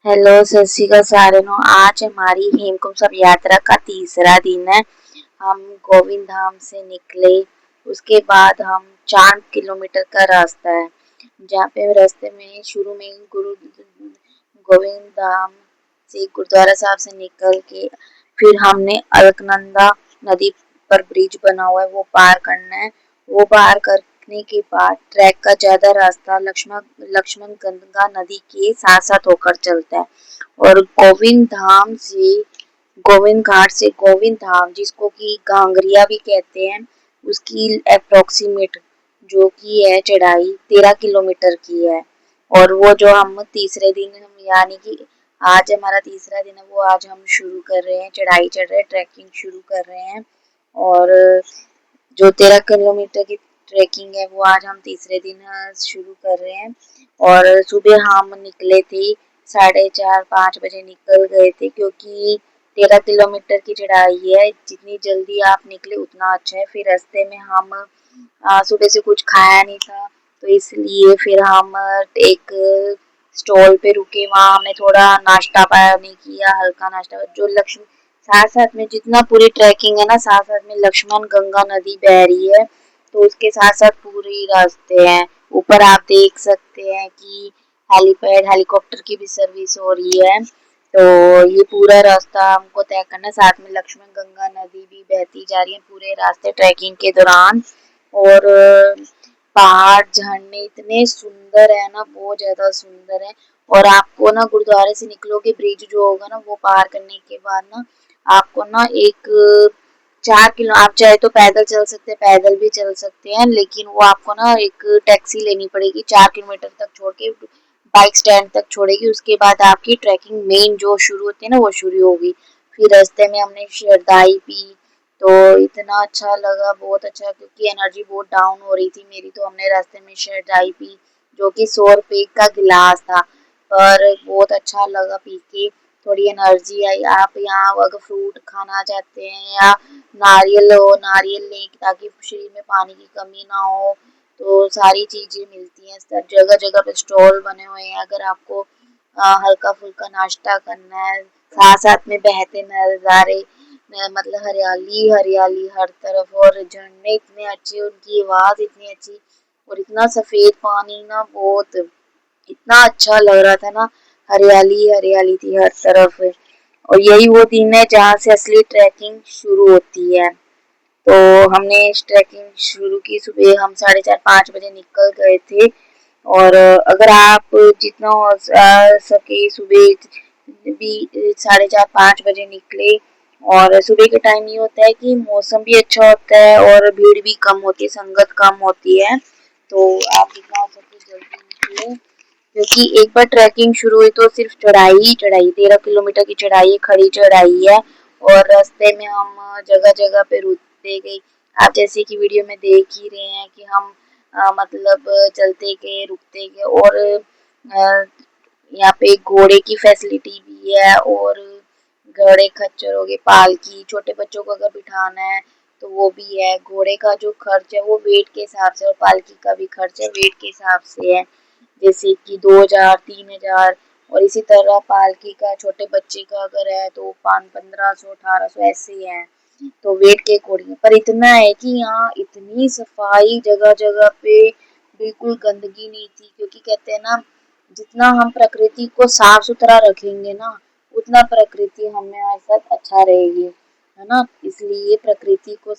Hello, सत श्री अकाल सारे नो। आज हमारी हेमकुंड साहिब यात्रा का तीसरा दिन है। हम गोविंद धाम से निकले। उसके बाद हम 4 किलोमीटर का रास्ता है, जहाँ पे रास्ते में शुरू में गुरु गोविंद धाम से गुरुद्वारा साहब से निकल के फिर हमने अलकनंदा नदी पर ब्रिज बना हुआ है, वो पार करना है। वो पार करने के बाद ट्रैक का ज्यादा रास्ता लक्ष्मण गंगा नदी के साथ साथ होकर चलता है और गोविंद घाट से गोविंद धाम, जिसको कि गांगरिया भी कहते हैं, उसकी अप्रोक्सीमेट जो कि है चढ़ाई 13 किलोमीटर की है। और वो जो हम तीसरे दिन हम यानी कि आज हमारा तीसरा दिन है, वो आज हम शुरू कर रहे हैं, चढ़ाई चढ़ रहे हैं, ट्रैकिंग शुरू कर रहे हैं। और जो 13 किलोमीटर की ट्रैकिंग है वो आज हम तीसरे दिन शुरू कर रहे हैं। और सुबह हम निकले थे 4:30-5 बजे निकल गए थे, क्योंकि 13 किलोमीटर की चढ़ाई है, जितनी जल्दी आप निकले उतना अच्छा है। फिर रास्ते में हम सुबह से कुछ खाया नहीं था, तो इसलिए फिर हम एक स्टॉल पे रुके, वहाँ हमने थोड़ा नाश्ता पानी किया, हल्का नाश्ता। जो लक्ष्मण साथ साथ में जितना पूरी ट्रैकिंग है ना, साथ साथ में लक्ष्मण गंगा नदी बह रही है, तो उसके साथ साथ पूरी रास्ते हैं। ऊपर आप देख सकते हैं कि हेलीपैड हेलीकॉप्टर की भी सर्विस हो रही है। तो ये पूरा रास्ता हमको तय करना है। साथ में लक्ष्मण गंगा नदी भी बहती जा रही है पूरे रास्ते ट्रैकिंग के दौरान। और पहाड़ झरने इतने सुंदर है ना, बहुत ज्यादा सुंदर है। और आपको ना गुरुद्वारे से निकलोगे, ब्रिज जो होगा ना वो पार करने के बाद ना आपको ना एक 4 किलो, आप चाहे तो पैदल चल सकते हैं, पैदल भी चल सकते हैं, लेकिन वो आपको ना एक टैक्सी लेनी पड़ेगी 4 किलोमीटर तक छोड़ के, बाइक स्टैंड तक छोड़ेगी। उसके बाद आपकी ट्रैकिंग मेन जो शुरू होती है ना वो शुरू होगी। फिर रास्ते में हमने शरदाई पी, तो इतना अच्छा लगा, बहुत अच्छा, क्योंकि एनर्जी बहुत डाउन हो रही थी मेरी। तो हमने रास्ते में शरदाई पी, जो कि 100 रुपए का गिलास था, पर बहुत अच्छा लगा पी के, थोड़ी एनर्जी आई। आप यहाँ अगर फ्रूट खाना चाहते हैं या नारियल हो, नारियल लें ताकि शरीर में पानी की कमी ना हो, तो सारी चीजें मिलती हैं। सब जगह जगह पे स्टॉल बने हुए हैं, अगर आपको हल्का फुल्का नाश्ता करना है। साथ साथ में बहते नजारे, मतलब हरियाली हरियाली हर तरफ, और झरने इतने अच्छे, उनकी आवाज इतनी अच्छी, और इतना सफेद पानी ना, बहुत इतना अच्छा लग रहा था ना, हरियाली हरियाली थी हर तरफ। और यही वो दिन है जहाँ से असली ट्रैकिंग शुरू होती है। तो हमने ट्रैकिंग शुरू की, सुबह हम 4:30-5 बजे निकल गए थे। और अगर आप जितना हो सके सुबह भी 4:30-5 बजे निकले। और सुबह के टाइम ये होता है कि मौसम भी अच्छा होता है और भीड़ भी कम होती है, संगत कम होती है। तो आप जितना हो सके जल्दी निकले, क्योंकि एक बार ट्रैकिंग शुरू हुई तो सिर्फ चढ़ाई ही चढ़ाई, 13 किलोमीटर की चढ़ाई, खड़ी चढ़ाई है। और रास्ते में हम जगह जगह पे रुकते गए। आप जैसे कि वीडियो में देख ही रहे हैं कि हम मतलब चलते गए, रुकते गए। और यहाँ पे घोड़े की फैसिलिटी भी है, और घोड़े खच्चर हो गए, पालकी, छोटे बच्चों को अगर बिठाना है तो वो भी है। घोड़े का जो खर्च है वो वेट के हिसाब से, और पालकी का भी खर्च है वेट के हिसाब से है, जैसे कि 2000-3000। और इसी तरह पालकी का छोटे बच्चे का अगर है तो 1500-1800 ऐसे ही है। तो वेट के अकॉर्डिंग, पर इतना है कि यहाँ इतनी सफाई जगह जगह पे, बिल्कुल गंदगी नहीं थी, क्योंकि कहते हैं ना, जितना हम प्रकृति को साफ सुथरा रखेंगे ना, उतना प्रकृति हमारे साथ अच्छा रहेगी, है ना। इसलिए प्रकृति को